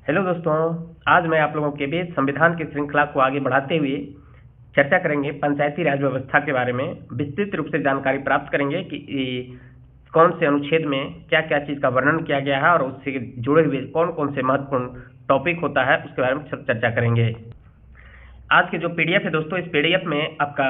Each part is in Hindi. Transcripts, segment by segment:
हेलो दोस्तों, आज मैं आप लोगों के बीच संविधान की श्रृंखला को आगे बढ़ाते हुए चर्चा करेंगे पंचायती राज व्यवस्था के बारे में। विस्तृत रूप से जानकारी प्राप्त करेंगे कि कौन से अनुच्छेद में क्या क्या चीज़ का वर्णन किया गया है और उससे जुड़े हुए कौन कौन से महत्वपूर्ण टॉपिक होता है उसके बारे में चर्चा करेंगे। आज के जो पीडीएफ है दोस्तों, इस पीडीएफ में आपका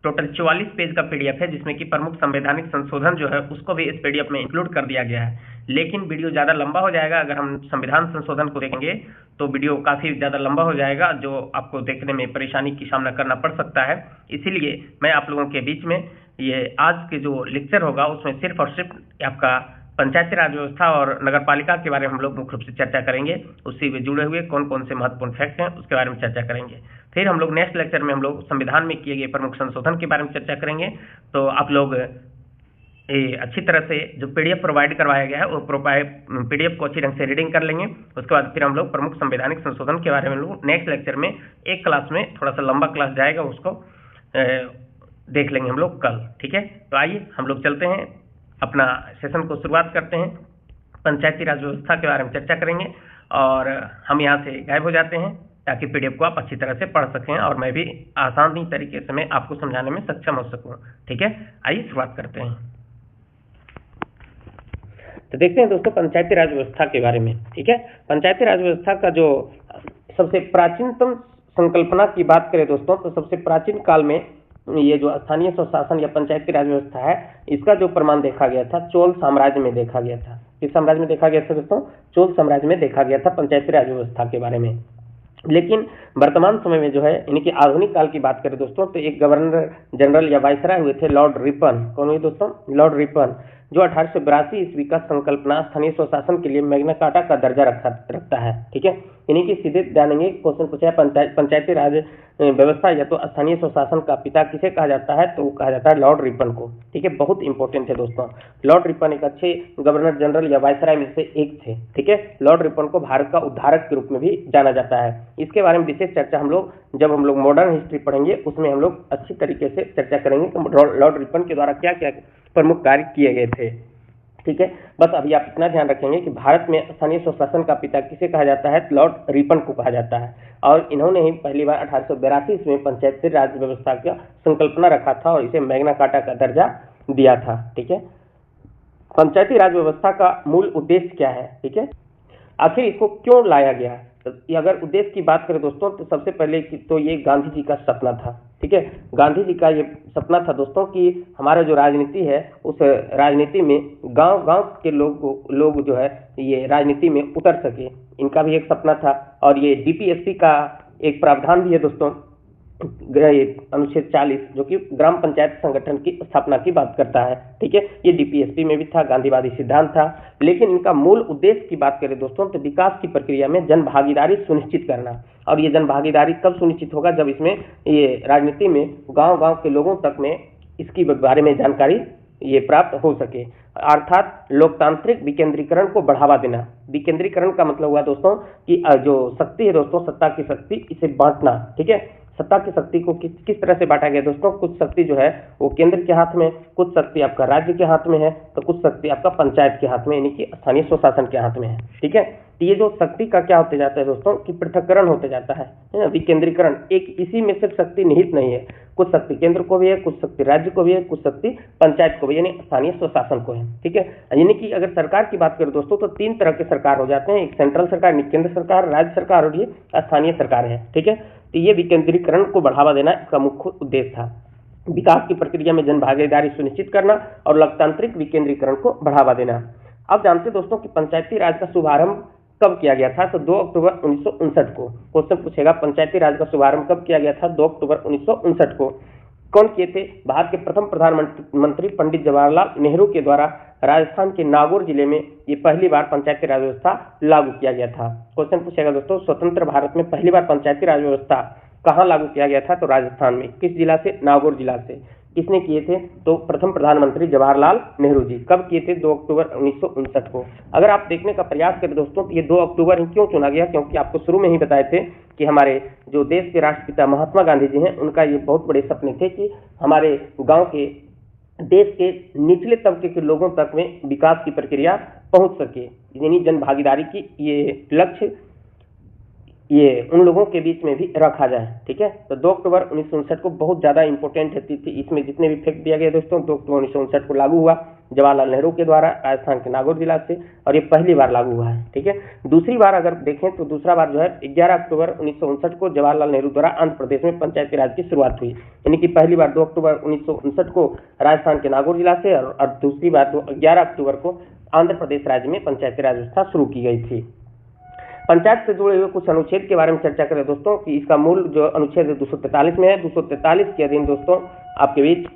टोटल 44 पेज का पीडीएफ है, जिसमें कि प्रमुख संवैधानिक संशोधन जो है उसको भी इस पीडीएफ में इंक्लूड कर दिया गया है। लेकिन वीडियो ज़्यादा लंबा हो जाएगा। अगर हम संविधान संशोधन को देखेंगे तो वीडियो काफ़ी ज़्यादा लंबा हो जाएगा, जो आपको देखने में परेशानी की सामना करना पड़ सकता है। इसीलिए मैं आप लोगों के बीच में ये आज के जो लेक्चर होगा उसमें सिर्फ और सिर्फ आपका पंचायती राज व्यवस्था और नगर पालिका के बारे में हम लोग मुख्य रूप से चर्चा करेंगे। उससे भी जुड़े हुए कौन कौन से महत्वपूर्ण फैक्ट हैं उसके बारे में चर्चा करेंगे। फिर हम लोग नेक्स्ट लेक्चर में हम लोग संविधान में किए गए प्रमुख संशोधन के बारे में चर्चा करेंगे। तो आप लोग अच्छी तरह से जो पीडीएफ प्रोवाइड करवाया गया है वो पीडीएफ को अच्छी ढंग से रीडिंग कर लेंगे। उसके बाद फिर हम लोग प्रमुख संवैधानिक संशोधन के बारे में लोग नेक्स्ट लेक्चर में एक क्लास में, थोड़ा सा लंबा क्लास जाएगा, उसको देख लेंगे हम लोग कल। ठीक है, तो आइए हम लोग चलते हैं, अपना सेशन को शुरुआत करते हैं। पंचायती राज व्यवस्था के बारे में चर्चा करेंगे और हम यहाँ से गायब हो जाते हैं ताकि पीडीएफ को आप अच्छी तरह से पढ़ सकें और मैं भी आसानी तरीके से मैं आपको समझाने में सक्षम हो सकूं। ठीक है, आइए शुरुआत करते हैं। तो देखते हैं दोस्तों पंचायती राज व्यवस्था के बारे में। ठीक है, पंचायती राज व्यवस्था का जो सबसे प्राचीनतम संकल्पना की बात करें दोस्तों, तो सबसे प्राचीन काल में ये जो स्थानीय स्वशासन या पंचायती राज व्यवस्था है, इसका जो प्रमाण देखा गया था चोल साम्राज्य में देखा गया था। किस साम्राज्य में देखा गया था दोस्तों? चोल साम्राज्य में देखा गया था पंचायती राज व्यवस्था के बारे में। लेकिन वर्तमान समय में जो है, यानी कि आधुनिक काल की बात करें दोस्तों, तो एक गवर्नर जनरल या वायसराय हुए थे लॉर्ड रिपन। कौन हुए दोस्तों? लॉर्ड रिपन, जो 1882 ईस्वी का संकल्पना स्थानीय स्वशासन के लिए मैग्ना कार्टा का दर्जा रखता है। ठीक है, यानी कि सीधे जानेंगे, क्वेश्चन पूछा है पंचायती राज व्यवस्था या तो स्थानीय स्वशासन का पिता किसे कहा जाता है, तो वो कहा जाता है लॉर्ड रिपन को। ठीक है, बहुत इंपॉर्टेंट है दोस्तों। लॉर्ड रिपन एक अच्छे गवर्नर जनरल या वायसराय में से एक थे। ठीक है, लॉर्ड रिपन को भारत का उद्धारक के रूप में भी जाना जाता है। इसके बारे में विशेष चर्चा जब हम लोग मॉडर्न हिस्ट्री पढ़ेंगे उसमें हम लोग अच्छी तरीके से चर्चा करेंगे कि लॉर्ड रिपन के द्वारा क्या क्या प्रमुख कार्य किए गए थे। ठीक है, बस अभी आप इतना ध्यान रखेंगे कि भारत में स्थानीय स्वशासन का पिता किसे कहा जाता है? लॉर्ड रिपन को कहा जाता है। और इन्होंने ही पहली बार 1882 में पंचायती राज व्यवस्था का संकल्पना रखा था और इसे मैग्ना कार्टा का दर्जा दिया था। ठीक है, पंचायती राज व्यवस्था का मूल उद्देश्य क्या है? ठीक है, आखिर इसको क्यों लाया गया? तो अगर उद्देश्य की बात करें दोस्तों, तो सबसे पहले तो ये गांधी जी का सपना था। ठीक है, गांधी जी का ये सपना था दोस्तों कि हमारा जो राजनीति है उस राजनीति में गांव-गांव के लोग जो है ये राजनीति में उतर सके, इनका भी एक सपना था। और ये डीपीएसपी का एक प्रावधान भी है दोस्तों, अनुच्छेद 40, जो कि ग्राम पंचायत संगठन की स्थापना की बात करता है। ठीक है, ये डीपीएसपी में भी था, गांधीवादी सिद्धांत था। लेकिन इनका मूल उद्देश्य की बात करें दोस्तों, तो विकास की प्रक्रिया में जन भागीदारी सुनिश्चित करना। और ये जन भागीदारी कब सुनिश्चित होगा? जब इसमें ये राजनीति में गांव-गांव के लोगों तक में इसकी बारे में जानकारी ये प्राप्त हो सके, अर्थात लोकतांत्रिक विकेंद्रीकरण को बढ़ावा देना। विकेंद्रीकरण का मतलब हुआ दोस्तों कि जो शक्ति है दोस्तों, सत्ता की शक्ति, इसे बांटना। ठीक है, सत्ता की शक्ति को किस तरह से बांटा गया दोस्तों? कुछ शक्ति जो है वो केंद्र के हाथ में, कुछ शक्ति आपका राज्य के हाथ में है, तो कुछ शक्ति आपका पंचायत के हाथ में, यानी कि स्थानीय स्वशासन के हाथ में है। ठीक है, तो ये जो शक्ति का क्या होते जाता है दोस्तों कि पृथक्करण होते जाता है ना, विकेंद्रीकरण। एक इसी में सिर्फ शक्ति निहित नहीं है, कुछ शक्ति केंद्र को भी है, कुछ शक्ति राज्य को भी है, कुछ शक्ति पंचायत को भी, यानी स्थानीय स्वशासन को है। ठीक है, यानी कि अगर सरकार की बात करें दोस्तों, तो 3 तरह के सरकार हो जाते हैं, एक सेंट्रल सरकार, केंद्र सरकार, राज्य सरकार और ये स्थानीय सरकार है। ठीक है, तो ये विकेंद्रीकरण को बढ़ावा देना इसका मुख्य उद्देश्य था। विकास की प्रक्रिया में जन भागीदारी सुनिश्चित करना और लोकतांत्रिक विकेंद्रीकरण को बढ़ावा देना। अब जानते दोस्तों कि पंचायती राज का शुभारंभ कब किया गया था? तो 2 अक्टूबर 1959 को। क्वेश्चन पूछेगा पंचायती राज का शुभारंभ कब किया गया था? 2 अक्टूबर 1959 को। कौन किए थे? भारत के प्रथम प्रधानमंत्री पंडित जवाहरलाल नेहरू के द्वारा राजस्थान के नागौर जिले में ये पहली बार पंचायती राज व्यवस्था लागू किया गया था। क्वेश्चन पूछेगा दोस्तों, स्वतंत्र भारत में पहली बार पंचायती राज व्यवस्था कहाँ लागू किया गया था? तो राजस्थान में। किस जिला से? नागौर जिला से। किसने किए थे? तो प्रथम प्रधानमंत्री जवाहरलाल नेहरू जी। कब किए थे? 2 अक्टूबर 1959 को। अगर आप देखने का प्रयास करें दोस्तों, तो ये 2 अक्टूबर ही क्यों चुना गया? क्योंकि आपको शुरू में ही बताए थे कि हमारे जो देश के राष्ट्रपिता महात्मा गांधी जी हैं, उनका ये बहुत बड़े सपने थे कि हमारे गांव के, देश के निचले तबके के लोगों तक में विकास की प्रक्रिया पहुंच सके, यानी जन भागीदारी की ये लक्ष्य ये उन लोगों के बीच में भी रखा जाए। ठीक है, तो 2 अक्टूबर 1959 को बहुत ज़्यादा इंपॉर्टेंट है थी। इसमें जितने भी फैक्ट दिया गया दोस्तों, 2 अक्टूबर 1959 को लागू हुआ जवाहरलाल नेहरू के द्वारा राजस्थान के नागौर जिला से, और ये पहली बार लागू हुआ है। ठीक है, दूसरी बार अगर देखें तो दूसरा बार जो है 11 अक्टूबर 1959 को जवाहरलाल नेहरू द्वारा आंध्र प्रदेश में पंचायती राज की शुरुआत हुई। यानी कि पहली बार 2 अक्टूबर 1959 को राजस्थान के नागौर जिला से, और दूसरी बार 11 अक्टूबर को आंध्र प्रदेश राज्य में पंचायती राज व्यवस्था शुरू की गई थी। पंचायत से जुड़े हुए कुछ अनुच्छेद के बारे में चर्चा करें दोस्तों, कि इसका मूल जो अनुच्छेद 243 में है, 243 के अधीन दोस्तों आपके बीच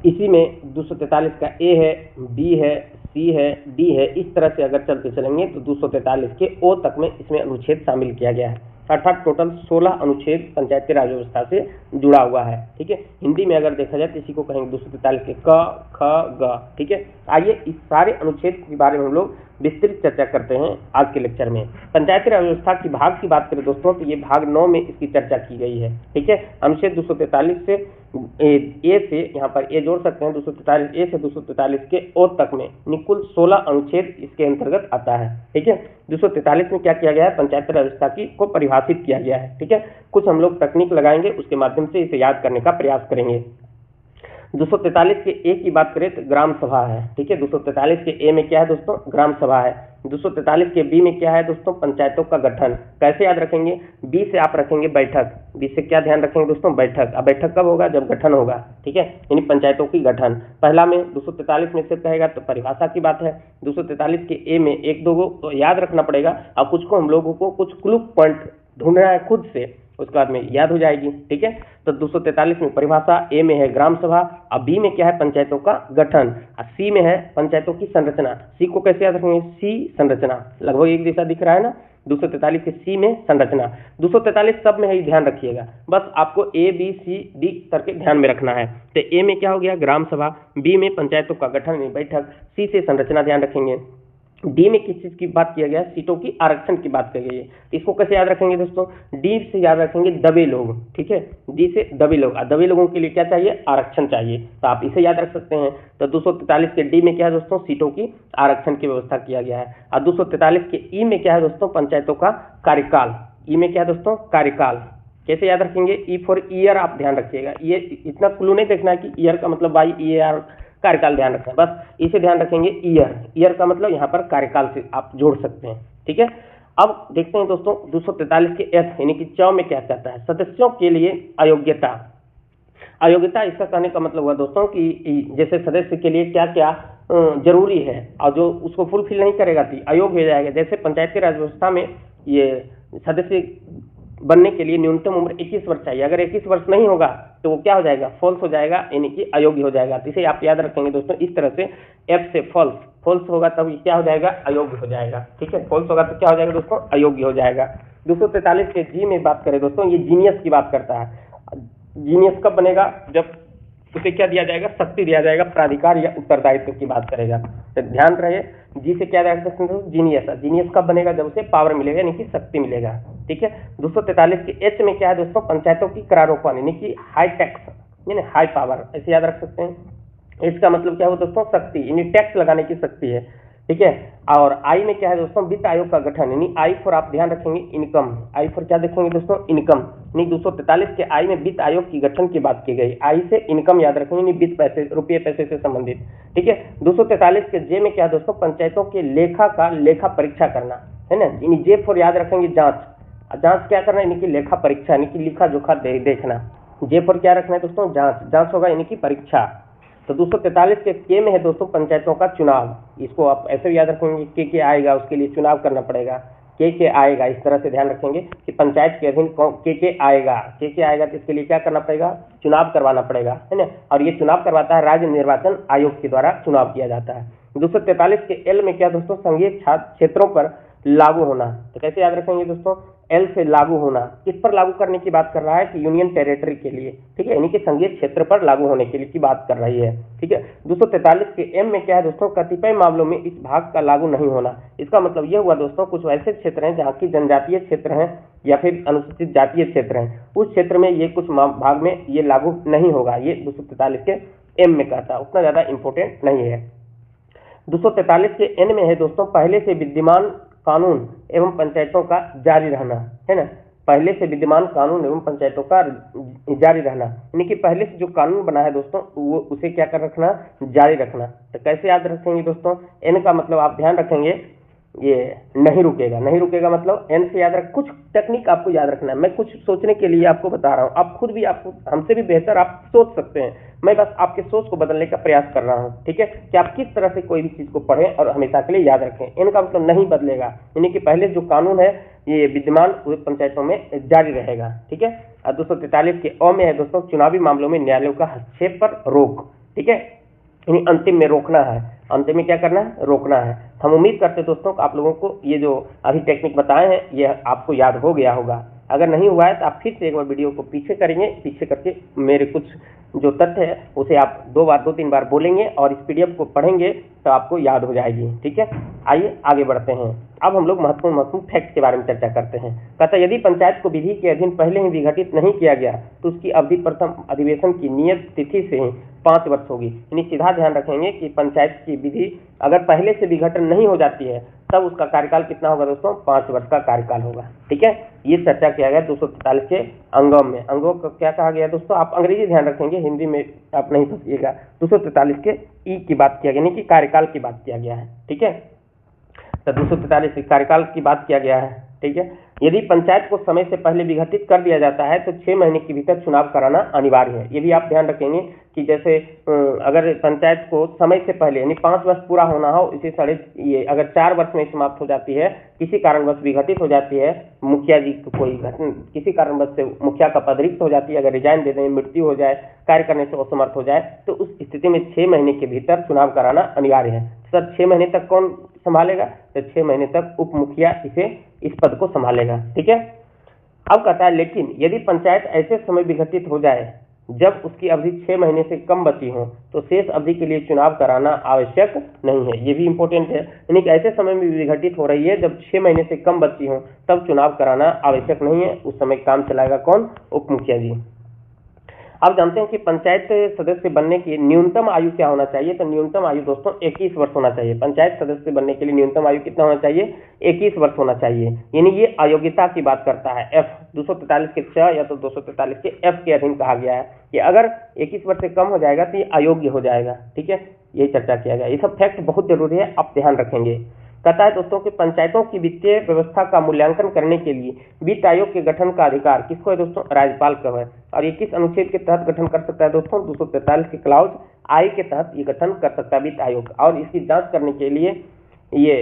इसी में 243 का ए है, बी है, सी है, डी है, इस तरह से अगर चलते चलेंगे तो 243 के ओ तक में इसमें अनुच्छेद शामिल किया गया है। अर्थात टोटल 16 अनुच्छेद पंचायती राज व्यवस्था से जुड़ा हुआ है। ठीक है, हिंदी में अगर देखा जाए तो इसी को कहेंगे 243 के क, ख, ग। ठीक है, आइए इस सारे अनुच्छेद के बारे में हम लोग विस्तृत चर्चा करते हैं आज के लेक्चर में। पंचायती राज व्यवस्था की भाग की बात करें दोस्तों, तो ये भाग 9 में इसकी चर्चा की गई है। ठीक है, अनुच्छेद 243 से ए से यहाँ पर ए जोड़ सकते हैं, 243 ए से 243 के ओ तक में कुल 16 अनुच्छेद इसके अंतर्गत आता है। ठीक है, 243 में क्या किया गया है, पंचायती राज व्यवस्था की को परिभाषित किया गया है। ठीक है, कुछ हम लोग तकनीक लगाएंगे, उसके माध्यम से इसे याद करने का प्रयास करेंगे। 243 के ए की बात करें तो ग्राम सभा है। ठीक है, 243 के ए में क्या है दोस्तों, ग्राम सभा है। 243 के बी में क्या है दोस्तों, पंचायतों का गठन। कैसे याद रखेंगे, बी से आप रखेंगे बैठक, बी से क्या ध्यान रखेंगे दोस्तों, बैठक। अब बैठक कब होगा, जब गठन होगा। ठीक है, यानी पंचायतों की गठन। पहला में 243 में से कहेगा तो परिभाषा की बात है। 243 के ए में 1-2 को तो याद रखना पड़ेगा, और कुछ को हम लोगों को कुछ क्लू पॉइंट ढूंढना है खुद से, उसके बाद में याद हो जाएगी। ठीक है, तो 243 में परिभाषा, ए में है ग्राम सभा, और बी में क्या है, पंचायतों का गठन, और सी में है पंचायतों की संरचना। सी को कैसे याद रखेंगे, सी संरचना, लगभग एक जैसा दिख रहा है ना। 243 के सी में संरचना, 243 सब में है, ध्यान रखिएगा, बस आपको ए बी सी डी करके ध्यान में रखना है। तो ए में क्या हो गया, ग्राम सभा, बी में पंचायतों का गठन यानी बैठक, सी से संरचना ध्यान रखेंगे। डी में किस चीज की बात किया गया, सीटों की आरक्षण की बात की गई है। इसको कैसे याद रखेंगे दोस्तों, डी से याद रखेंगे दबे लोग। ठीक है, डी से दबे लोग, और दबे लोगों के लिए क्या चाहिए, आरक्षण चाहिए, तो आप इसे याद रख सकते हैं। तो 243 के डी में क्या है दोस्तों, सीटों की आरक्षण की व्यवस्था किया गया है। और 243 के ई में क्या है दोस्तों, पंचायतों का कार्यकाल। ई में क्या है दोस्तों, कार्यकाल। कैसे याद रखेंगे, ई फॉर ईयर आप ध्यान रखिएगा, ये इतना क्लू नहीं देखना है कि ईयर का मतलब YEAR कार्यकाल ध्यान रखना है, बस इसे ध्यान रखेंगे। ईयर का मतलब यहाँ पर कार्यकाल से आप जोड़ सकते हैं। ठीक है, अब देखते हैं दोस्तों 243 के एफ यानी कि च में क्या कहता है, सदस्यों के लिए अयोग्यता। अयोग्यता इसका कहने का मतलब हुआ दोस्तों कि जैसे सदस्य के लिए क्या क्या जरूरी है, और जो उसको फुलफिल नहीं करेगा तो अयोग्य हो जाएगा। जैसे पंचायती राज व्यवस्था में ये सदस्य बनने के लिए न्यूनतम उम्र 21 वर्ष चाहिए, अगर 21 वर्ष नहीं होगा तो वो क्या हो जाएगा, फॉल्स हो जाएगा, यानी कि अयोग्य हो जाएगा। तो इसे आप याद रखेंगे दोस्तों इस तरह से, एफ से फॉल्स होगा तब ये क्या हो जाएगा, अयोग्य हो जाएगा। ठीक है, फॉल्स होगा तो क्या हो जाएगा दोस्तों, अयोग्य हो जाएगा। 243 के जी में बात करें दोस्तों, ये जीनियस की बात करता है। जीनियस कब बनेगा, जब उसे क्या दिया जाएगा, शक्ति दिया जाएगा, प्राधिकार या उत्तरदायित्व की बात करेगा। तो ध्यान रहे, जी से क्या रख सकते हैं, जीनियस। जीनियस कब बनेगा, जब उसे पावर मिलेगा यानी कि शक्ति मिलेगा। ठीक है, 243 के एच में क्या है दोस्तों, पंचायतों की करारोपण यानी कि हाई टैक्स यानी हाई पावर, ऐसे याद रख सकते हैं। इसका मतलब क्या हो दोस्तों, शक्ति यानी टैक्स लगाने की शक्ति है। ठीक है, और आई में क्या है दोस्तों, वित्त आयोग का गठन यानी आई फॉर आप ध्यान रखेंगे इनकम। आई फॉर क्या देखेंगे दोस्तों, इनकम। यानी 243 के आई में वित्त आयोग की गठन की बात की गई, आई से इनकम याद रखेंगे यानी वित्त पैसे, रुपये पैसे से संबंधित। ठीक है, 243 के जे में क्या दोस्तों, पंचायतों के लेखा का लेखा परीक्षा करना है ना, यानी जे फॉर याद रखेंगे जांच। जांच क्या करना है, यानी कि लेखा परीक्षा यानी कि लिखा जोखा देखना। जे फॉर क्या रखना है दोस्तों, जांच होगा यानी कि परीक्षा। तो 243 के में है दोस्तों, पंचायतों का चुनाव। इसको आप ऐसे याद रखेंगे, के आएगा उसके लिए चुनाव करना पड़ेगा, के आएगा, इस तरह से ध्यान रखेंगे कि पंचायत के अधीन के आएगा, के आएगा तो इसके लिए क्या करना पड़ेगा, चुनाव करवाना पड़ेगा, है ना। और ये चुनाव करवाता है राज्य निर्वाचन आयोग के द्वारा चुनाव किया जाता है। 243 के एल में क्या दोस्तों, संघीय क्षेत्रों पर लागू होना। तो कैसे याद रखेंगे दोस्तों, एल से लागू होना, किस पर लागू करने की बात कर रहा है कि यूनियन टेरिटरी के लिए। ठीक है, यानी कि संघीय क्षेत्र पर लागू होने के लिए की बात कर रही है। ठीक है, 243 के एम में क्या है दोस्तों, कतिपय मामलों में इस भाग का लागू नहीं होना। इसका मतलब यह हुआ दोस्तों, कुछ ऐसे क्षेत्र हैं जहाँ की जनजातीय क्षेत्र हैं या फिर अनुसूचित जातीय क्षेत्र हैं, उस क्षेत्र में ये कुछ भाग में ये लागू नहीं होगा। ये 243 के एम में कहता है, उतना ज्यादा इंपॉर्टेंट नहीं है। 243 के एन में है दोस्तों, पहले से विद्यमान कानून एवं पंचायतों का जारी रहना, है ना, पहले से विद्यमान कानून एवं पंचायतों का जारी रहना, यानी कि पहले से जो कानून बना है दोस्तों वो उसे क्या कर रखना, जारी रखना। तो कैसे याद रखेंगे दोस्तों, एन का मतलब आप ध्यान रखेंगे ये नहीं रुकेगा, नहीं रुकेगा मतलब एन से याद रख, कुछ टेक्निक आपको याद रखना है, मैं कुछ सोचने के लिए आपको बता रहा हूँ, आप खुद भी आपको हमसे भी बेहतर आप सोच सकते हैं, मैं बस आपके सोच को बदलने का प्रयास कर रहा हूँ, ठीक है, कि आप किस तरह से कोई भी चीज को पढ़ें और हमेशा के लिए याद रखें। इनका मतलब नहीं बदलेगा, यानी कि पहले जो कानून है ये विद्यमान पंचायतों में जारी रहेगा, ठीक है। और 243 के अ में है दोस्तों, चुनावी मामलों में न्यायालयों का हस्तक्षेप पर रोक, ठीक है, यानी अंतिम में रोकना है, अंतिम में क्या करना है, रोकना है। हम उम्मीद करते हैं दोस्तों आप लोगों को ये जो अभी टेक्निक बताए हैं ये आपको याद हो गया होगा, अगर नहीं हुआ है तो आप फिर से एक बार वीडियो को पीछे करेंगे, पीछे करके मेरे कुछ जो तथ्य है उसे आप 2-3 बार बोलेंगे और इस पीडीएफ को पढ़ेंगे तो आपको याद हो जाएगी, ठीक है। आइए आगे बढ़ते हैं, अब हम लोग महत्वपूर्ण फैक्ट के बारे में चर्चा करते हैं। कहता यदि पंचायत को विधि के अधीन पहले ही विघटित नहीं किया गया तो उसकी अवधि प्रथम अधिवेशन की नियत तिथि से ही 5 वर्ष होगी, यानी सीधा ध्यान रखेंगे कि पंचायत की विधि अगर पहले से विघटन नहीं हो जाती है तब उसका कार्यकाल कितना होगा दोस्तों, 5 वर्ष का कार्यकाल होगा, ठीक है। ये चर्चा किया गया 243 के अंगों में। अंगों को क्या कहा गया दोस्तों, आप अंग्रेजी ध्यान रखेंगे, हिंदी में आप नहीं फंसिएगा। 243 के ई की बात किया गया, यानी कि कार्यकाल की बात किया गया है, ठीक है। तो 243 कार्यकाल की बात किया गया है, ठीक है। यदि पंचायत को समय से पहले विघटित कर दिया जाता है तो 6 महीने के भीतर चुनाव कराना अनिवार्य है। ये भी आप ध्यान रखेंगे कि जैसे अगर पंचायत को समय से पहले यानी 5 वर्ष पूरा होना हो, इसी ये अगर 4 वर्ष में समाप्त हो जाती है, किसी कारणवश विघटित हो जाती है, मुखिया जी को कोई घटना किसी कारणवश से मुखिया का पद रिक्त हो जाती है, अगर रिजाइन दे दें, मृत्यु हो जाए, कार्य करने से असमर्थ हो जाए, तो उस स्थिति में 6 महीने के भीतर चुनाव कराना अनिवार्य है। सर 6 महीने तक कौन संभालेगा, तो 6 महीने तक उप मुखिया इस पद को संभालेगा, ठीक है। अब कहता है लेकिन यदि पंचायत ऐसे समय विघटित हो जाए जब उसकी अवधि 6 महीने से कम बची हो तो शेष अवधि के लिए चुनाव कराना आवश्यक नहीं है। ये भी इंपॉर्टेंट है, यानी कि ऐसे समय में विघटित हो रही है जब 6 महीने से कम बची हो तब चुनाव कराना आवश्यक नहीं है, उस समय काम चलाएगा कौन, उप मुखिया जी। अब जानते हैं कि पंचायत सदस्य बनने की न्यूनतम आयु क्या होना चाहिए, तो न्यूनतम आयु दोस्तों 21 वर्ष होना चाहिए। पंचायत सदस्य बनने के लिए न्यूनतम आयु कितना होना चाहिए, 21 वर्ष होना चाहिए, यानी ये अयोग्यता की बात करता है। एफ 243 के 6 या तो 243 के एफ के अधीन कहा गया है कि अगर 21 वर्ष से कम हो जाएगा तो ये अयोग्य हो जाएगा, ठीक है, यही चर्चा किया गया। ये सब फैक्ट बहुत जरूरी है, आप ध्यान रखेंगे। कहता है दोस्तों कि पंचायतों की वित्तीय व्यवस्था का मूल्यांकन करने के लिए वित्त आयोग के गठन का अधिकार किसको है दोस्तों, राज्यपाल को है। और ये किस अनुच्छेद के तहत गठन कर सकता है दोस्तों, 243 के क्लाउज आई के तहत ये गठन कर सकता है वित्त आयोग। और इसकी जांच करने के लिए ये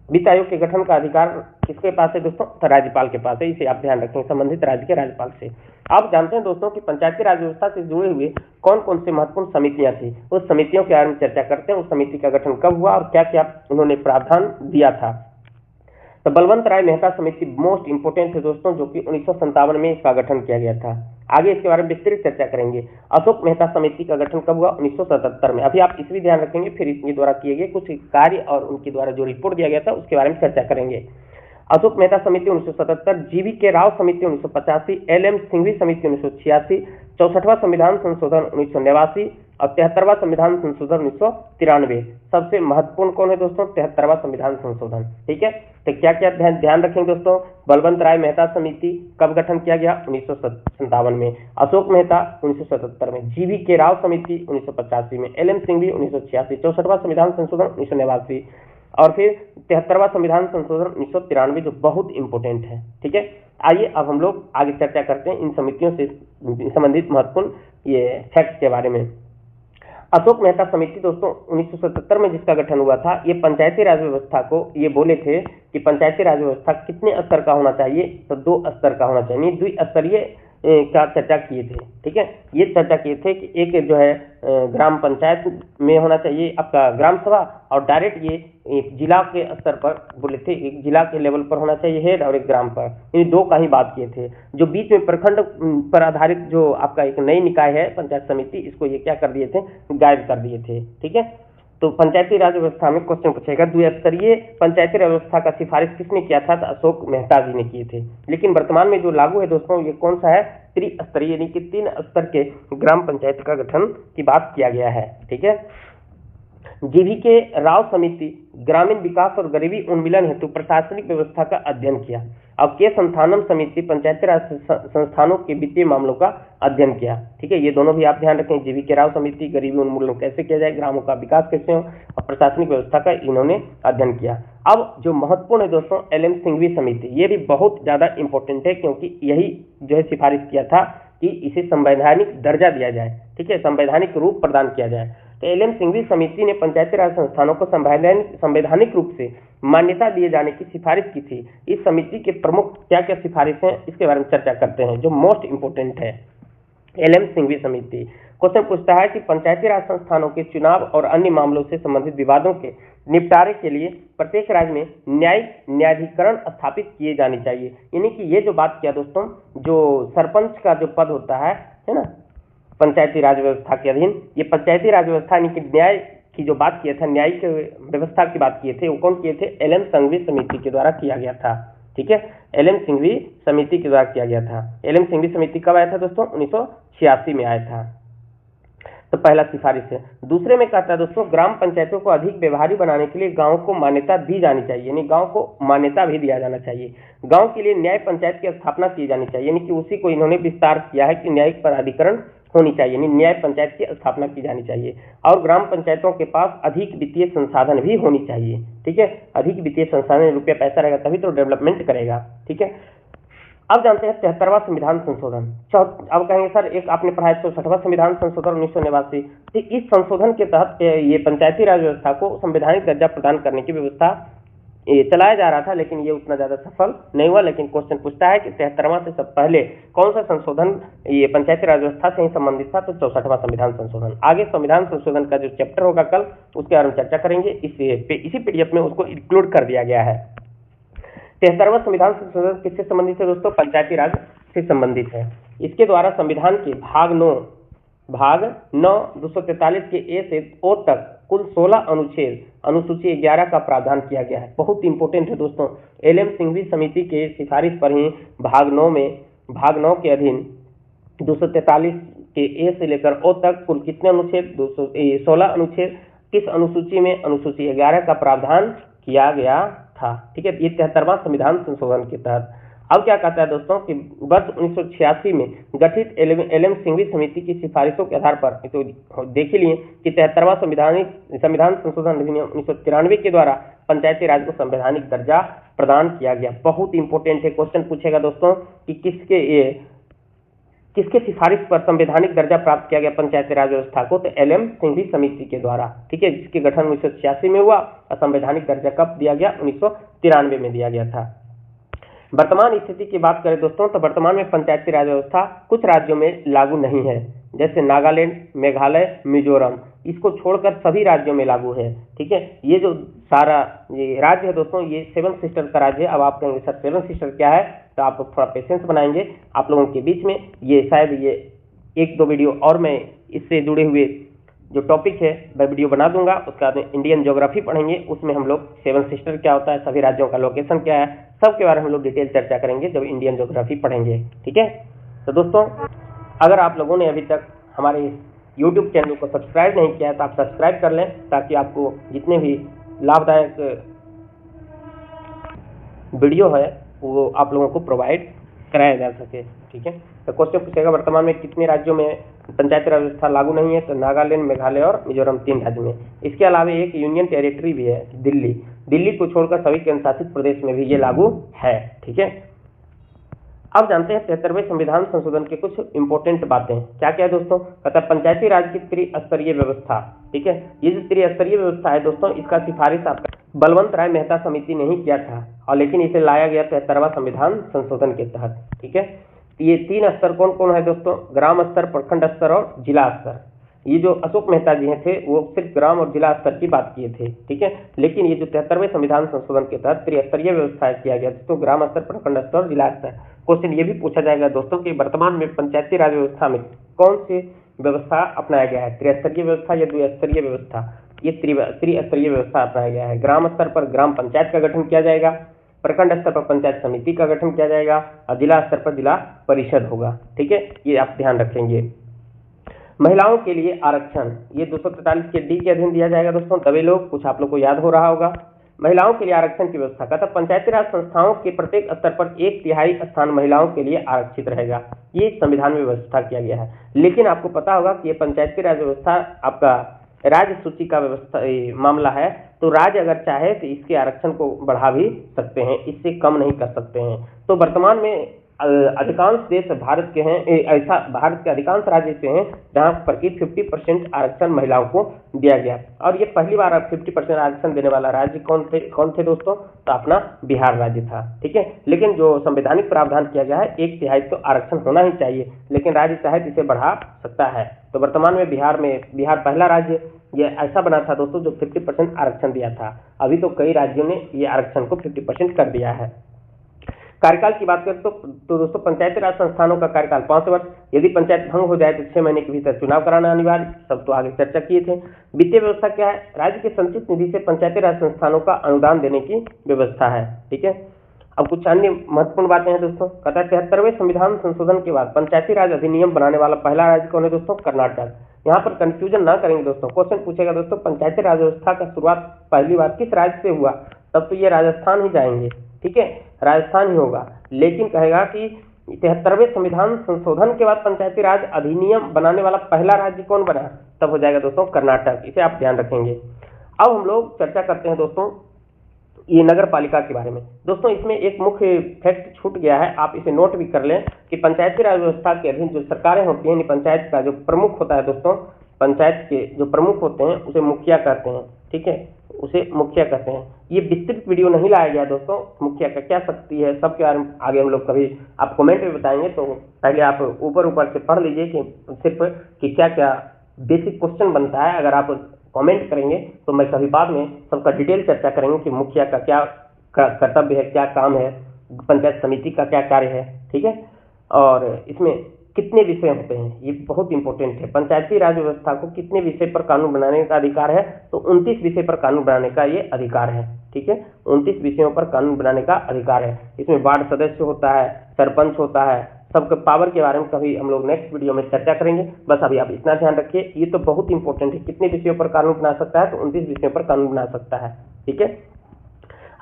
वित्त आयोग के गठन का अधिकार किसके पास है दोस्तों, तो राज्यपाल के पास है, इसे आप ध्यान रखें, संबंधित राज्य के राज्यपाल से। आप जानते हैं दोस्तों कि पंचायती राज व्यवस्था से जुड़े हुए कौन कौन से महत्वपूर्ण समितियां थी, उस समितियों के बारे में चर्चा करते हैं। उस समिति का गठन कब हुआ और क्या क्या उन्होंने प्रावधान दिया था। तो बलवंत राय मेहता समिति मोस्ट इंपोर्टेंट है दोस्तों, जो कि 1957 में इसका गठन किया गया था। आगे इसके बारे में विस्तृत चर्चा करेंगे। अशोक मेहता समिति का गठन कब हुआ, 1977 में। अभी आप इसलिए ध्यान रखेंगे, फिर इनके द्वारा किए गए कुछ कार्य और उनके द्वारा जो रिपोर्ट दिया गया था उसके बारे में चर्चा करेंगे। अशोक मेहता समिति 1977, जीवी के राव समिति 1985, एल.एम. सिंघवी समिति 1986, 64वां संविधान संशोधन 1989 और 73वां संविधान संशोधन 1993। सबसे महत्वपूर्ण कौन है दोस्तों, 73वां संविधान संशोधन, ठीक है। तो क्या क्या ध्यान रखेंगे दोस्तों, बलवंत राय मेहता समिति कब गठन किया गया, 1957 में। अशोक मेहता 1977 में, जीवी के राव समिति 1985 में, एल.एम. सिंघवी 1986, 64वां संविधान संशोधन 1989 और फिर 73वां संविधान संशोधन 1993, जो बहुत इंपॉर्टेंट है, ठीक है। आइए अब हम लोग आगे चर्चा करते हैं इन समितियों से संबंधित महत्वपूर्ण ये फैक्ट के बारे में। अशोक मेहता समिति दोस्तों 1977 में जिसका गठन हुआ था, ये पंचायती राज व्यवस्था को ये बोले थे कि पंचायती राज व्यवस्था कितने स्तर का होना चाहिए, तो 2 स्तर का होना चाहिए, द्विस्तरीय का चर्चा किए थे, ठीक है। ये चर्चा किए थे कि एक जो है ग्राम पंचायत में होना चाहिए आपका ग्राम सभा, और डायरेक्ट ये जिला के स्तर पर बोले थे, एक जिला के लेवल पर होना चाहिए हेड और एक ग्राम पर, इन 2 का ही बात किए थे। जो बीच में प्रखंड पर आधारित जो आपका एक नई निकाय है पंचायत समिति, इसको ये क्या कर दिए थे, गायब कर दिए थे, ठीक है। तो पंचायती राज व्यवस्था में क्वेश्चन पूछेगा, द्विस्तरीय पंचायती राज व्यवस्था का सिफारिश किसने किया था, तो अशोक मेहता जी ने किए थे। लेकिन वर्तमान में जो लागू है दोस्तों ये कौन सा है, त्रिस्तरीय, यानी कि 3 स्तर के ग्राम पंचायत का गठन की बात किया गया है, ठीक है। जीवी के राव समिति ग्रामीण विकास और गरीबी उन्मूलन हेतु प्रशासनिक व्यवस्था का अध्ययन किया। अब के संस्थानम समिति पंचायती राज संस्थानों के वित्तीय मामलों का अध्ययन किया। ठीक है, ये दोनों भी आप ध्यान रखें, जीवी के राव समिति गरीबी उन्मूलन कैसे किया जाए, ग्रामों का विकास कैसे हो, और प्रशासनिक व्यवस्था का इन्होंने अध्ययन किया। अब जो महत्वपूर्ण है दोस्तों, एल.एम. सिंघवी समिति, ये भी बहुत ज्यादा इंपॉर्टेंट है, क्योंकि यही जो है सिफारिश किया था कि इसे संवैधानिक दर्जा दिया जाए। ठीक है, संवैधानिक रूप प्रदान किया जाए। तो एल.एम. सिंघवी समिति ने पंचायती राज संस्थानों को संवैधानिक रूप से मान्यता दिए जाने की सिफारिश की थी। इस समिति के प्रमुख क्या क्या सिफारिशें हैं, इसके बारे में चर्चा करते हैं, जो मोस्ट इंपोर्टेंट है। एल.एम. सिंघवी समिति क्वेश्चन पूछता है कि पंचायती राज संस्थानों के चुनाव और अन्य मामलों से संबंधित विवादों के निपटारे के लिए प्रत्येक राज्य में न्यायिक न्यायाधिकरण स्थापित किए जाने चाहिए। यानी कि ये जो बात किया दोस्तों, जो सरपंच का जो पद होता है ना, पंचायती राज व्यवस्था के अधीन, ये पंचायती राज व्यवस्था यानी कि न्याय की जो बात किया था, न्यायिक व्यवस्था की बात किए थे, वो कौन किए थे? एल.एम. सिंघवी समिति के द्वारा किया गया था। ठीक है, एल.एम. सिंघवी समिति के द्वारा किया गया था। एल.एम. सिंघवी समिति कब आया था दोस्तों? 1986 में आया था। तो पहला सिफारिश है। दूसरे में कहता है दोस्तों, ग्राम पंचायतों को अधिक व्यवहारी बनाने के लिए गांव को मान्यता दी जानी चाहिए, यानी गांव को मान्यता भी दिया जाना चाहिए। गांव के लिए न्याय पंचायत की स्थापना की जानी चाहिए, यानी कि उसी को इन्होंने विस्तार किया है कि न्यायिक प्राधिकरण होनी चाहिए, यानी न्याय पंचायत की स्थापना की जानी चाहिए। और ग्राम पंचायतों के पास अधिक वित्तीय संसाधन भी होनी चाहिए। ठीक है, अधिक वित्तीय संसाधन, रुपया पैसा रहेगा तभी तो डेवलपमेंट करेगा। ठीक है, अब जानते हैं 73वां संविधान संशोधन। अब कहेंगे सर एक आपने पढ़ा है 64वां संविधान संशोधन 1989। तो इस संशोधन के तहत ये पंचायती राज व्यवस्था को संवैधानिक दर्जा प्रदान करने की व्यवस्था ये चलाया जा रहा था, लेकिन ये उतना ज्यादा सफल नहीं हुआ। लेकिन क्वेश्चन पूछता है कि 73वां से सब पहले कौन सा संशोधन ये पंचायती राज व्यवस्था से ही संबंधित था? तो 64वां संविधान संशोधन। आगे संविधान संशोधन का जो चैप्टर होगा कल, उसके बारे में चर्चा करेंगे। इसी पीडीएफ में उसको इंक्लूड कर दिया गया है। 73वां संविधान संशोधन किससे संबंधित है दोस्तों? पंचायती राज से संबंधित है। इसके द्वारा संविधान के भाग 9 243 के ए से ओ तक कुल 16 अनुच्छेद अनुसूची 11 का प्रावधान किया गया है। बहुत इंपॉर्टेंट है दोस्तों। एल.एम. सिंघवी समिति के सिफारिश पर ही भाग 9 के अधीन 243 के ए से लेकर ओ तक कुल कितने अनुच्छेद? 16 अनुच्छेद किस अनुसूची में? अनुसूची 11 का प्रावधान किया गया था। ठीक है, ये 73वां संविधान संशोधन के तहत। अब क्या कहता है दोस्तों कि वर्ष 1986 में गठित एल.एम. सिंघवी समिति की सिफारिशों के आधार पर, तो देख ही लिए कि 73वां संविधान संशोधन अधिनियम 1993 के द्वारा पंचायती राज को संवैधानिक दर्जा प्रदान किया गया। बहुत इंपॉर्टेंट है, क्वेश्चन पूछेगा दोस्तों कि किसके सिफारिश पर संवैधानिक दर्जा प्राप्त किया गया पंचायती राज व्यवस्था को? तो एल.एम. सिंघवी समिति के द्वारा। ठीक है, जिसके गठन 1986 में हुआ और संवैधानिक दर्जा कब दिया गया? 1993 में दिया गया था। वर्तमान स्थिति की बात करें दोस्तों, तो वर्तमान में पंचायती राज व्यवस्था कुछ राज्यों में लागू नहीं है, जैसे नागालैंड, मेघालय, मिजोरम, इसको छोड़कर सभी राज्यों में लागू है। ठीक है, ये जो सारा ये राज्य है दोस्तों, ये 7 सिस्टर का राज्य है। अब आप कहेंगे सर 7 सिस्टर क्या है? तो आप थोड़ा पेशेंस बनाएंगे आप लोगों के बीच में। ये शायद ये 1-2 वीडियो और मैं इससे जुड़े हुए जो टॉपिक है मैं वीडियो बना दूंगा। उसके बाद इंडियन ज्योग्राफी पढ़ेंगे, उसमें हम लोग 7 सिस्टर क्या होता है, सभी राज्यों का लोकेशन क्या है, सब के बारे में हम लोग डिटेल चर्चा करेंगे जब इंडियन ज्योग्राफी पढ़ेंगे। ठीक है, तो दोस्तों अगर आप लोगों ने अभी तक हमारे यूट्यूब चैनल को सब्सक्राइब नहीं किया है तो आप सब्सक्राइब कर लें, ताकि आपको जितने भी लाभदायक वीडियो है वो आप लोगों को प्रोवाइड कराया जा सके। ठीक है, तो क्वेश्चन पूछेगा वर्तमान में कितने राज्यों में पंचायती राज व्यवस्था लागू नहीं है? तो नागालैंड, मेघालय और मिजोरम 3 राज्य में। इसके अलावा एक यूनियन टेरिटरी भी है दिल्ली को छोड़कर सभी केंद्रशासित प्रदेश में भी ये लागू है। ठीक है, अब जानते हैं 73वें संविधान संशोधन के कुछ इंपॉर्टेंट बातें। क्या क्या है दोस्तों? कहता है पंचायती राज की त्रिस्तरीय व्यवस्था। ठीक है, ये जो त्रिस्तरीय व्यवस्था है दोस्तों, इसका सिफारिश आपका बलवंत राय मेहता समिति ने ही किया था, और लेकिन इसे लाया गया 73वां संविधान संशोधन के तहत। ठीक है, ये 3 स्तर कौन कौन है दोस्तों? ग्राम स्तर, प्रखंड स्तर और जिला स्तर। ये जो अशोक मेहता जी थे वो सिर्फ ग्राम और जिला स्तर की बात किए थे। ठीक है, लेकिन ये जो 73वें संविधान संशोधन के तहत त्रिस्तरीय व्यवस्था किया गया, तो ग्राम स्तर, प्रखंड स्तर और जिला स्तर। क्वेश्चन ये भी पूछा जाएगा दोस्तों कि वर्तमान में पंचायती राज व्यवस्था में कौन सी व्यवस्था अपनाया गया है? त्रिस्तरीय व्यवस्था या द्विस्तरीय व्यवस्था? ये त्रिस्तरीय व्यवस्था अपनाया गया है। ग्राम स्तर पर ग्राम पंचायत का गठन किया जाएगा, प्रखंड स्तर पर पंचायत समिति का गठन किया जाएगा और जिला स्तर पर जिला परिषद होगा। ठीक है, ये आप ध्यान रखेंगे। महिलाओं के लिए आरक्षण, ये 243 के डी के अधीन दिया जाएगा दोस्तों। दबे लोग, कुछ आप लोग को याद हो रहा होगा। महिलाओं के लिए आरक्षण की व्यवस्था कहता है पंचायती राज संस्थाओं के प्रत्येक स्तर पर 1/3 स्थान महिलाओं के लिए आरक्षित रहेगा। ये संविधान में व्यवस्था किया गया है। लेकिन आपको पता होगा कि ये पंचायती राज व्यवस्था आपका राज्य सूची का व्यवस्था मामला है, तो राज्य अगर चाहे तो इसके आरक्षण को बढ़ा भी सकते हैं, इससे कम नहीं कर सकते हैं। तो वर्तमान में अधिकांश देश भारत के हैं, ऐसा भारत के अधिकांश राज्य से हैं जहां पर कि 50% आरक्षण महिलाओं को दिया गया। और ये पहली बार 50% आरक्षण देने वाला राज्य कौन थे दोस्तों? तो अपना बिहार राज्य था। ठीक है, लेकिन जो संवैधानिक प्रावधान किया गया है 1/3 तो आरक्षण होना ही चाहिए, लेकिन राज्य चाहे तो इसे बढ़ा सकता है। तो वर्तमान में बिहार पहला राज्य ये ऐसा बना था दोस्तों जो 50% आरक्षण दिया था। अभी तो कई राज्यों ने ये आरक्षण को 50% कर दिया है। कार्यकाल की बात करें तो दोस्तों पंचायती राज संस्थानों का कार्यकाल 5 वर्ष। यदि पंचायत भंग हो जाए तो 6 महीने के भीतर चुनाव कराना अनिवार्य। सब तो आगे चर्चा किए थे। वित्तीय व्यवस्था क्या है? राज्य के संचित निधि से पंचायती राज संस्थानों का अनुदान देने की व्यवस्था है। ठीक है, अब कुछ अन्य महत्वपूर्ण बातें हैं दोस्तों। कहता है 73वें संविधान संशोधन के बाद पंचायती राज अधिनियम बनाने वाला पहला राज्य कौन है दोस्तों? कर्नाटक। यहाँ पर कंफ्यूजन ना करेंगे दोस्तों, क्वेश्चन पूछेगा दोस्तों पंचायती राज व्यवस्था का शुरुआत पहली बार किस राज्य से हुआ, तब तो ये राजस्थान ही जाएंगे। ठीक है, राजस्थान ही होगा। लेकिन कहेगा कि 73वें संविधान संशोधन के बाद पंचायती राज अधिनियम बनाने वाला पहला राज्य कौन बना, तब हो जाएगा दोस्तों कर्नाटक। इसे आप ध्यान रखेंगे। अब हम लोग चर्चा करते हैं दोस्तों ये नगर पालिका के बारे में। दोस्तों इसमें एक मुख्य फैक्ट छूट गया है, आप इसे नोट भी कर लें कि पंचायती राज व्यवस्था के अधीन जो सरकारें होती हैं, पंचायत का जो प्रमुख होता है दोस्तों, पंचायत के जो प्रमुख होते हैं उसे मुखिया कहते हैं। ठीक है, उसे मुखिया कहते हैं। ये विस्तृत वीडियो नहीं लाया गया दोस्तों, मुखिया का क्या शक्ति है सबके बारे में आगे हम लोग कभी आप कमेंट में बताएंगे। तो पहले आप ऊपर से पढ़ लीजिए कि सिर्फ कि क्या क्या बेसिक क्वेश्चन बनता है। अगर आप कमेंट करेंगे तो मैं कभी बाद में सबका डिटेल चर्चा करेंगे कि मुखिया का क्या कर्तव्य है, क्या काम है, पंचायत समिति का क्या कार्य है। ठीक है, और इसमें कितने विषय होते हैं ये बहुत इंपॉर्टेंट है। पंचायती राज व्यवस्था को कितने विषय पर कानून बनाने का अधिकार है, तो 29 विषय पर कानून बनाने का ये अधिकार है। ठीक है, 29 विषयों पर कानून बनाने का अधिकार है। इसमें वार्ड सदस्य होता है, सरपंच होता है, सबके पावर के बारे में कभी हम लोग नेक्स्ट वीडियो में चर्चा करेंगे। बस अभी आप इतना ध्यान रखिए, ये तो बहुत इंपॉर्टेंट है। कितने विषयों पर कानून बना सकता है, तो 29 विषयों पर कानून बना सकता है। ठीक है,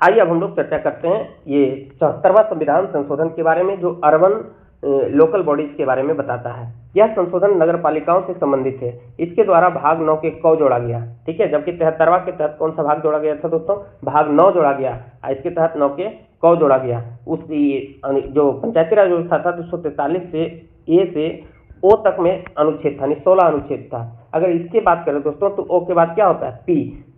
आइए अब हम लोग चर्चा करते हैं ये 74वां संविधान संशोधन के बारे में, जो अर्बन लोकल बॉडीज के बारे में बताता है। यह संशोधन नगर पालिकाओं से संबंधित है। इसके द्वारा भाग 9 के क जोड़ा गया। ठीक है, जबकि 73वां के तहत कौन सा भाग जोड़ा गया था दोस्तों? भाग 9 जोड़ा गया। इसके तहत 9 के क जोड़ा गया। उस जो पंचायती राज व्यवस्था था 243 से ए से ओ तक में अनुच्छेद था, 16 अनुच्छेद था। अगर इसके बात करें दोस्तों तो ओ के बाद क्या होता है?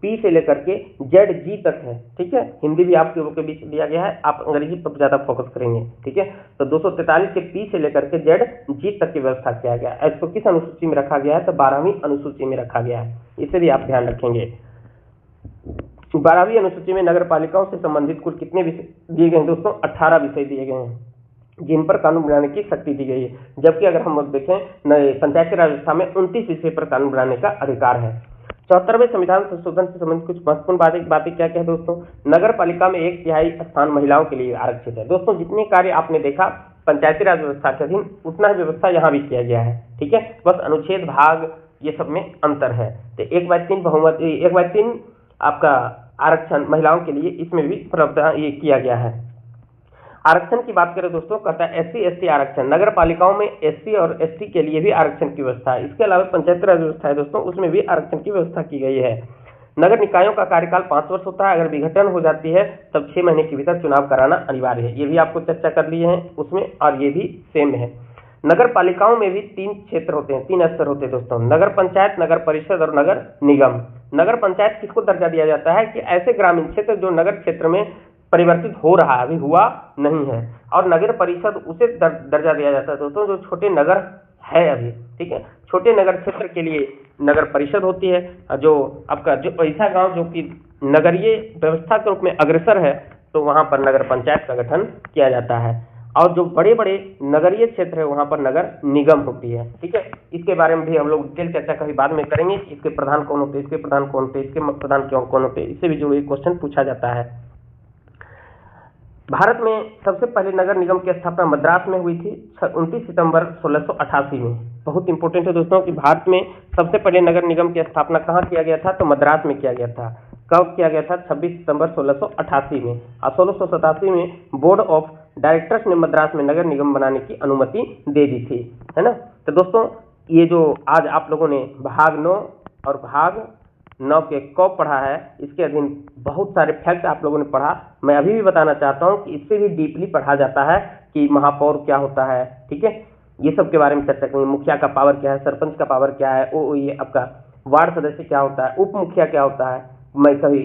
पी से लेकर के जेड जी तक है। ठीक है, हिंदी भी आपके लोगों के बीच दिया गया है, आप अंग्रेजी पर ज्यादा फोकस करेंगे। ठीक है, तो 243 के पी से लेकर के जेड जी तक की व्यवस्था किया गया है। इसको किस अनुसूची में रखा गया है? तो 12वीं अनुसूची में रखा गया है। इसे भी आप ध्यान रखेंगे। 12वीं अनुसूची में नगर पालिकाओं से संबंधित कुल कितने विषय दिए गए हैं दोस्तों? 18 विषय दिए गए हैं जिन पर कानून बनाने की शक्ति दी गई है। जबकि अगर हम देखें पंचायती राज व्यवस्था में 29 विषय पर कानून बनाने का अधिकार है। 74वें संविधान संशोधन से संबंधित कुछ महत्वपूर्ण बातें क्या क्या है दोस्तों? नगर पालिका में 1/3 स्थान महिलाओं के लिए आरक्षित है। दोस्तों जितने कार्य आपने देखा पंचायती राज व्यवस्था के अधीन, उतना ही व्यवस्था यहाँ भी किया गया है। ठीक है, बस अनुच्छेद भाग ये सब में अंतर है। तो 1/3 बहुमत, 1/3 आपका आरक्षण महिलाओं के लिए इसमें भी प्रावधान ये किया गया है। आरक्षण की बात करें दोस्तों, कहता है SC ST आरक्षण। नगर पालिकाओं में SC और ST के लिए भी आरक्षण की व्यवस्था है। इसके अलावा पंचायती राज व्यवस्था है दोस्तों, उसमें भी आरक्षण की व्यवस्था की गई है। नगर निकायों का कार्यकाल 5 वर्ष होता है। अगर विघटन हो जाती है तब 6 महीने के भीतर चुनाव कराना अनिवार्य है। ये भी आपको चर्चा कर लिए हैं उसमें, और ये भी सेम है। नगर पालिकाओं में भी 3 क्षेत्र होते हैं, 3 स्तर होते हैं दोस्तों, नगर पंचायत, नगर परिषद और नगर निगम। नगर पंचायत किसको दर्जा दिया जाता है? कि ऐसे ग्रामीण क्षेत्र जो नगर क्षेत्र में परिवर्तित हो रहा है, अभी हुआ नहीं है। और नगर परिषद उसे दर्जा दिया जाता है दोस्तों जो छोटे नगर है अभी। ठीक है, छोटे नगर क्षेत्र के लिए नगर परिषद होती है। जो आपका जो ऐसा गांव जो कि नगरीय व्यवस्था के रूप में अग्रसर है, तो वहां पर नगर पंचायत का गठन किया जाता है। और जो बड़े बड़े नगरीय क्षेत्र है वहां पर नगर निगम होती है। ठीक है, इसके बारे में भी हम लोग डिटेल चर्चा कभी बाद में करेंगे। इसके प्रधान कौन होते हैं, इसके प्रधान कौन होते हैं, इसके प्रधान कौन होते हैं, इससे भी जुड़े क्वेश्चन पूछा जाता है। भारत में सबसे पहले नगर निगम की स्थापना मद्रास में हुई थी 29 सितंबर 1688 में। बहुत इंपॉर्टेंट है दोस्तों कि भारत में सबसे पहले नगर निगम की स्थापना कहाँ किया गया था, तो मद्रास में किया गया था। कब किया गया था, 26 सितंबर 1688 में। और 1687 में बोर्ड ऑफ डायरेक्टर्स ने मद्रास में नगर निगम बनाने की अनुमति दे दी थी, है ना। तो दोस्तों ये जो आज आप लोगों ने भाग 9 और भाग 9 के क पढ़ा है, इसके अधीन बहुत सारे फैक्ट आप लोगों ने पढ़ा। मैं अभी भी बताना चाहता हूँ कि इससे भी डीपली पढ़ा जाता है कि महापौर क्या होता है, ठीक है, ये सब के बारे में चर्चा करेंगे। मुखिया का पावर क्या है, सरपंच का पावर क्या है, ये आपका वार्ड सदस्य क्या होता है, उप मुखिया क्या होता है, मैं कभी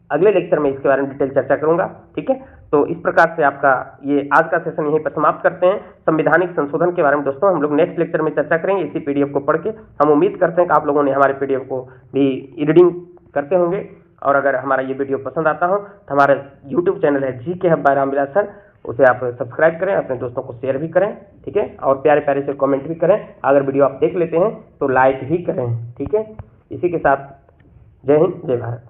अगले लेक्चर में इसके बारे में डिटेल चर्चा करूंगा, ठीक है। तो इस प्रकार से आपका ये आज का सेशन यहीं पर समाप्त करते हैं। संवैधानिक संशोधन के बारे में दोस्तों हम लोग नेक्स्ट लेक्चर में चर्चा करेंगे इसी पीडीएफ को पढ़ के। हम उम्मीद करते हैं कि आप लोगों ने हमारे पीडीएफ को भी रीडिंग करते होंगे, और अगर हमारा ये वीडियो पसंद आता हो तो हमारा यूट्यूब चैनल है GK hub by Ramvilas sir, उसे आप सब्सक्राइब करें, अपने दोस्तों को शेयर भी करें, ठीक है, और प्यारे प्यारे से कमेंट भी करें। अगर वीडियो आप देख लेते हैं तो लाइक भी करें, ठीक है। इसी के साथ जय हिंद, जय भारत।